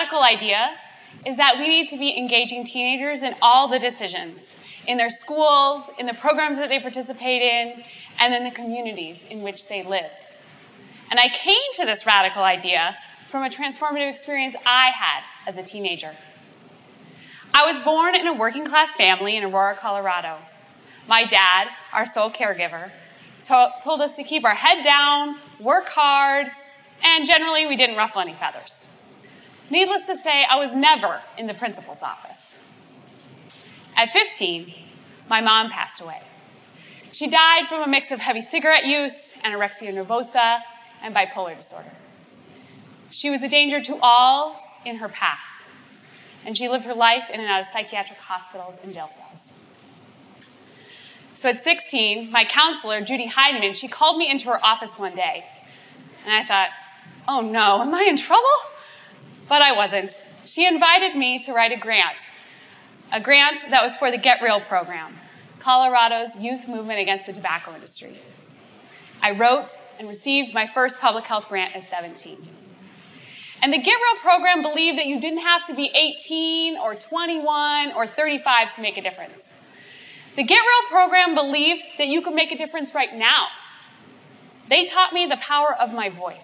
radical idea is that we need to be engaging teenagers in all the decisions, in their schools, in the programs that they participate in, and in the communities in which they live. And I came to this radical idea from a transformative experience I had as a teenager. I was born in a working-class family in Aurora, Colorado. My dad, our sole caregiver, told us to keep our head down, work hard, and generally we didn't ruffle any feathers. Needless to say, I was never in the principal's office. At 15, my mom passed away. She died from a mix of heavy cigarette use, anorexia nervosa, and bipolar disorder. She was a danger to all in her path, and she lived her life in and out of psychiatric hospitals and jail cells. So at 16, my counselor, Judy Heidemann, she called me into her office one day, and I thought, oh no, am I in trouble? But I wasn't. She invited me to write a grant that was for the Get Real program, Colorado's youth movement against the tobacco industry. I wrote and received my first public health grant at 17. And the Get Real program believed that you didn't have to be 18 or 21 or 35 to make a difference. The Get Real program believed that you could make a difference right now. They taught me the power of my voice.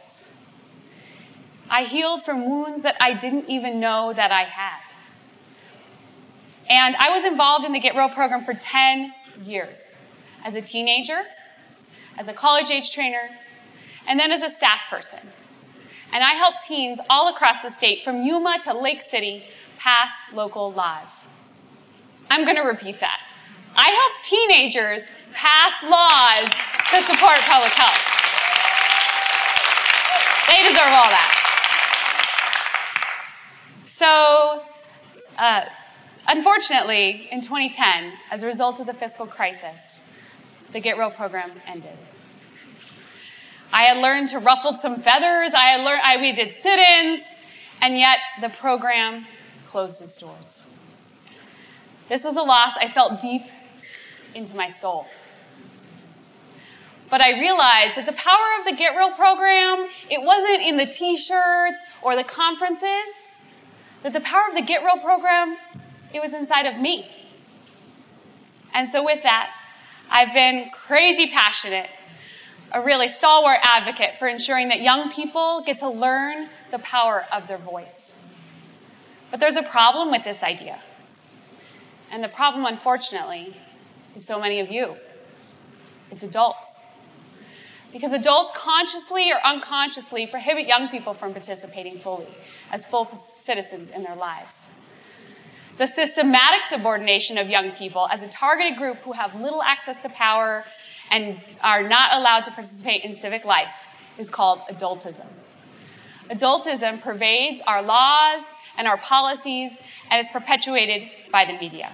I healed from wounds that I didn't even know that I had. And I was involved in the Get Real program for 10 years, as a teenager, as a college-age trainer, and then as a staff person. And I helped teens all across the state, from Yuma to Lake City, pass local laws. I'm going to repeat that. I helped teenagers pass laws to support public health. They deserve all that. So, unfortunately, in 2010, as a result of the fiscal crisis, the Get Real program ended. I had learned to ruffle some feathers, we did sit-ins, and yet the program closed its doors. This was a loss I felt deep into my soul. But I realized that the power of the Get Real program, it wasn't in the t-shirts or the conferences, that the power of the Get Real program, it was inside of me. And so with that, I've been crazy passionate, a really stalwart advocate for ensuring that young people get to learn the power of their voice. But there's a problem with this idea. And the problem, unfortunately, is so many of you. It's adults. Because adults consciously or unconsciously prohibit young people from participating fully as full citizens in their lives. The systematic subordination of young people as a targeted group who have little access to power and are not allowed to participate in civic life is called adultism. Adultism pervades our laws and our policies and is perpetuated by the media.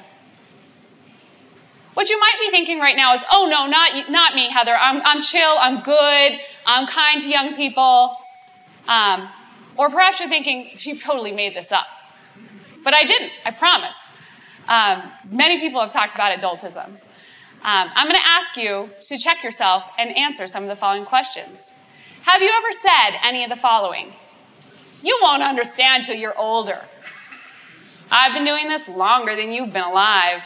What you might be thinking right now is, oh no, not me, Heather. I'm chill, I'm good, I'm kind to young people. Or perhaps you're thinking, she totally made this up. But I didn't, I promise. Many people have talked about adultism. I'm going to ask you to check yourself and answer some of the following questions. Have you ever said any of the following? You won't understand till you're older. I've been doing this longer than you've been alive.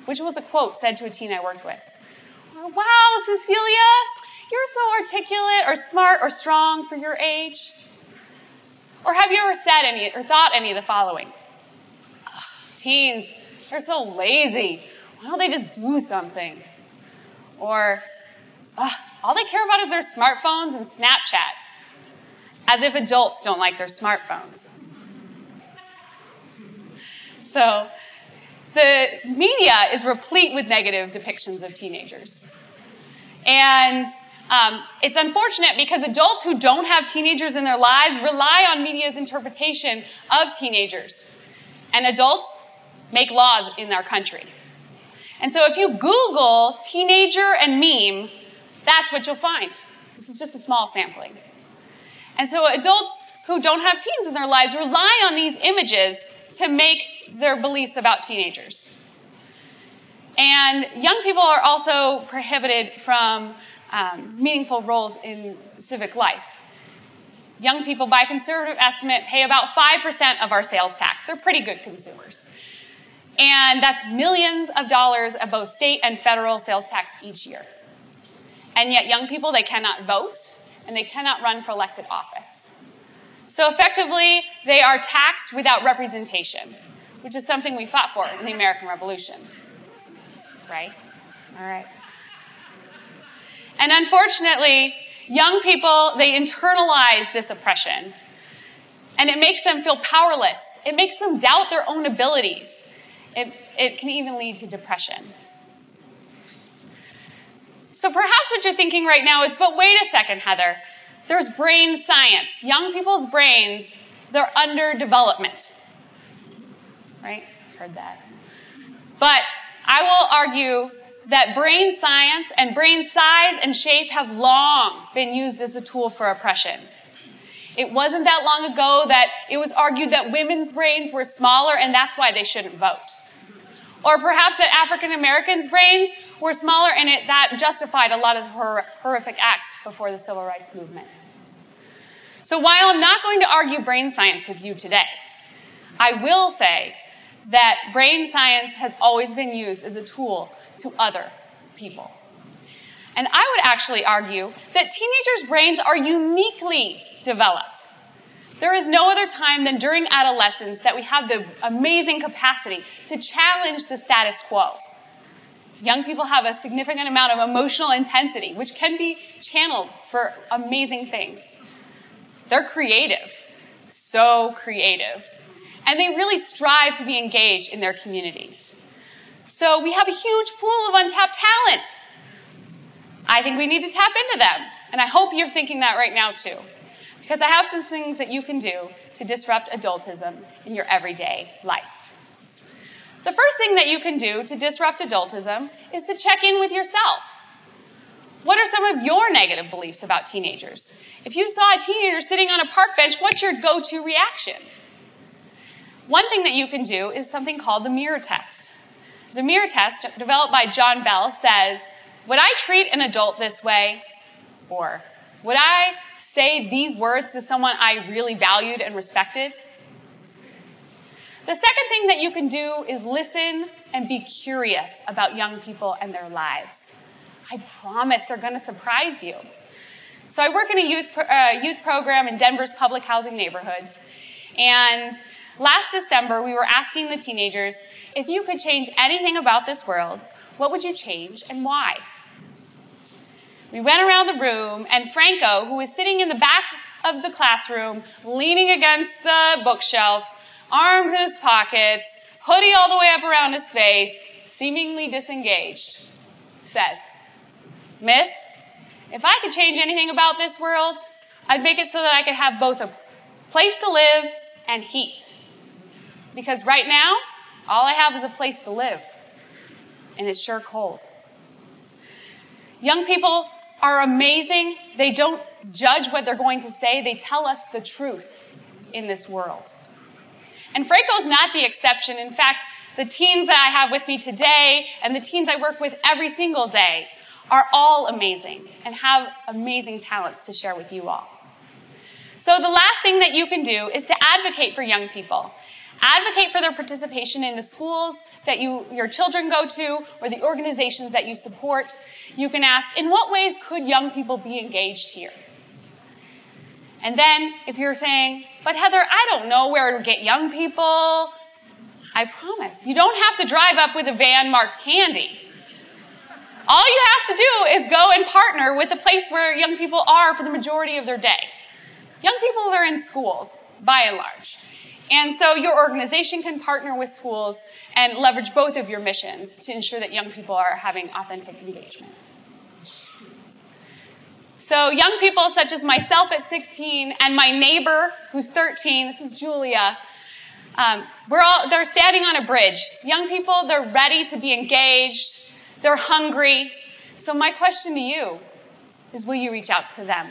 Which was a quote said to a teen I worked with. Or, wow, Cecilia, you're so articulate or smart or strong for your age. Or have you ever said any or thought any of the following? Teens, they're so lazy. Why don't they just do something? Or, all they care about is their smartphones and Snapchat. As if adults don't like their smartphones. So, the media is replete with negative depictions of teenagers. And it's unfortunate because adults who don't have teenagers in their lives rely on media's interpretation of teenagers. And adults make laws in our country. And so if you Google teenager and meme, that's what you'll find. This is just a small sampling. And so adults who don't have teens in their lives rely on these images to make their beliefs about teenagers. And young people are also prohibited from meaningful roles in civic life. Young people, by conservative estimate, pay about 5% of our sales tax. They're pretty good consumers. And that's millions of dollars of both state and federal sales tax each year. And yet young people, they cannot vote, and they cannot run for elected office. So effectively, they are taxed without representation, which is something we fought for in the American Revolution. Right? All right. And unfortunately, young people, they internalize this oppression, and it makes them feel powerless. It makes them doubt their own abilities. It can even lead to depression. So perhaps what you're thinking right now is, but wait a second, Heather. There's brain science. Young people's brains, they're under development. Right? Heard that. But I will argue that brain science and brain size and shape have long been used as a tool for oppression. It wasn't that long ago that it was argued that women's brains were smaller and that's why they shouldn't vote. Or perhaps that African Americans' brains were smaller and that justified a lot of horrific acts before the Civil Rights Movement. So while I'm not going to argue brain science with you today, I will say that brain science has always been used as a tool to other people. And I would actually argue that teenagers' brains are uniquely developed. There is no other time than during adolescence that we have the amazing capacity to challenge the status quo. Young people have a significant amount of emotional intensity, which can be channeled for amazing things. They're creative, so creative. And they really strive to be engaged in their communities. So we have a huge pool of untapped talent. I think we need to tap into them. And I hope you're thinking that right now too. Because I have some things that you can do to disrupt adultism in your everyday life. The first thing that you can do to disrupt adultism is to check in with yourself. What are some of your negative beliefs about teenagers? If you saw a teenager sitting on a park bench, what's your go-to reaction? One thing that you can do is something called the mirror test. The mirror test, developed by John Bell, says, would I treat an adult this way? Or would I say these words to someone I really valued and respected? The second thing that you can do is listen and be curious about young people and their lives. I promise they're going to surprise you. So I work in a youth program in Denver's public housing neighborhoods. And last December, we were asking the teenagers, if you could change anything about this world, what would you change and why? We went around the room, and Franco, who was sitting in the back of the classroom, leaning against the bookshelf, arms in his pockets, hoodie all the way up around his face, seemingly disengaged, says, Miss, if I could change anything about this world, I'd make it so that I could have both a place to live and heat. Because right now, all I have is a place to live, and it's sure cold. Young people are amazing. They don't judge what they're going to say. They tell us the truth in this world. And Franco's not the exception. In fact, the teens that I have with me today and the teens I work with every single day are all amazing and have amazing talents to share with you all. So the last thing that you can do is to advocate for young people. Advocate for their participation in the schools that your children go to or the organizations that you support. You can ask, in what ways could young people be engaged here? And then if you're saying, but Heather, I don't know where to get young people, I promise, you don't have to drive up with a van marked candy. All you have to do is go and partner with the place where young people are for the majority of their day. Young people are in schools, by and large. And so your organization can partner with schools and leverage both of your missions to ensure that young people are having authentic engagement. So young people such as myself at 16 and my neighbor who's 13, this is Julia, they're standing on a bridge. Young people, they're ready to be engaged. They're hungry. So my question to you is, will you reach out to them?